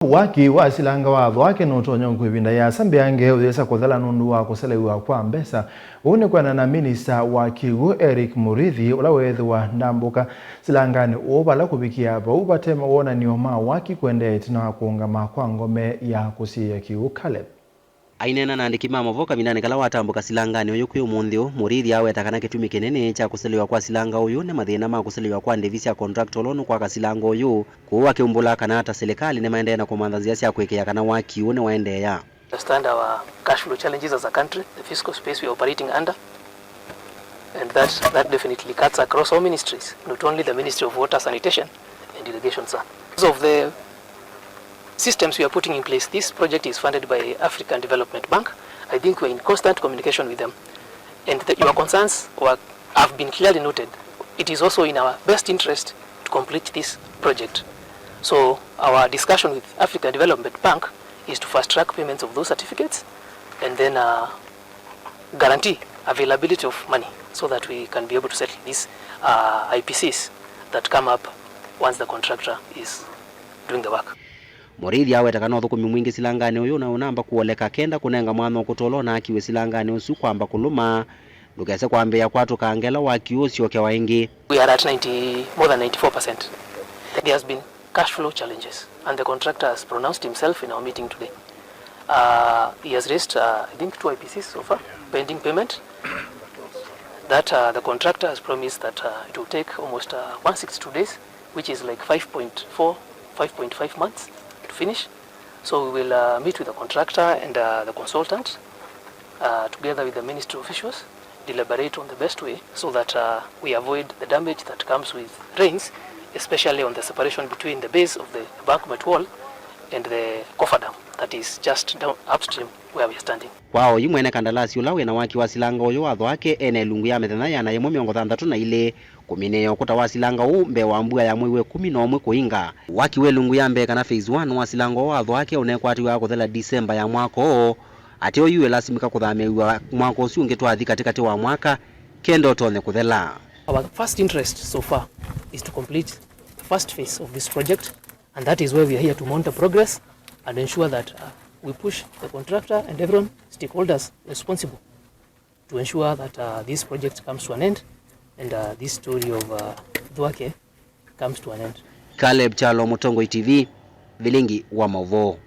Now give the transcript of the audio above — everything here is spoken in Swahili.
Waki wa silanga wa wake no tonyo kwibinda ya sambe ange udesa kodhala nundu wa kuselewa kwa mbesa une kwa na minister wa Kigu Eric Murithi ula wethwa ndambuka silangani obala kubikia ba ubatema wona nioma waki kwende tina kuungama kwa ngome ya kusiya Kigu Caleb ainena na ndikima mavoka minane kala watambuka silangani uyu kwi umunthio Murithi aweta kana kitumi kinene cha kuselewa kwa silanga uyu ne mathina ma kuselewa kwa ndevisi ya contract loan kwa kasilango uyu kuwa kiumbula kana hata serikali ne maendelea na kumandazia sia kwekea kana waki une waendelea. Understand our cash flow challenges as a country, the fiscal space we are operating under, and that definitely cuts across all ministries, not only the Ministry of Water, Sanitation and Irrigation. Because of the systems we are putting in place, this project is funded by African Development Bank. I think we're in constant communication with them, and your concerns have been clearly noted. It is also in our best interest to complete this project. So our discussion with African Development Bank is to fast track payments of those certificates and then guarantee availability of money so that we can be able to settle these IPCs that come up once the contractor is doing the work. Murithi aweta kana thukumi mwingi silangani uyu na unamba kuoleka kenda kunenga mwana okutolo na akiwe silangani usu kwamba kuluma ndukese kwambia kwatu kangela waki ucio ke waingi. We are at more than 94%. There has been cash flow challenges and the contractor has pronounced himself in our meeting today. He has raised I think 2 IPCs so far pending payment that the contractor has promised that it will take almost 162 days, which is like 5.5 months to finish. So we will meet with the contractor and the consultant together with the ministry officials, deliberate on the best way so that we avoid the damage that comes with rains, especially on the separation between the base of the embankment wall and the coffer dam that is just down upstream where we are standing. Wao yimwene kandalasi ulawe na waki wa silanga uyu watho wake ene lungu ya methena yana yemwe 36 kumineyo kuta wa silanga u mbe wa mbua ya mwiwe 11 kuinga waki we lungu ya mbe kana phase 1 wa silanga watho wake unekwati wa kuthela December ya mwaka o ati uyu lasimika kuthamewa mwaka ucio ungetwathi katikati wa mwaka kendo tone kuthela. Our first interest so far is to complete the first phase of this project, and that is where we are here to monitor progress and ensure that we push the contractor and everyone stakeholders responsible to ensure that this project comes to an end and this story of Dwake comes to an end. Caleb Chalo, Mutongo TV, Vilingi wa Mavo.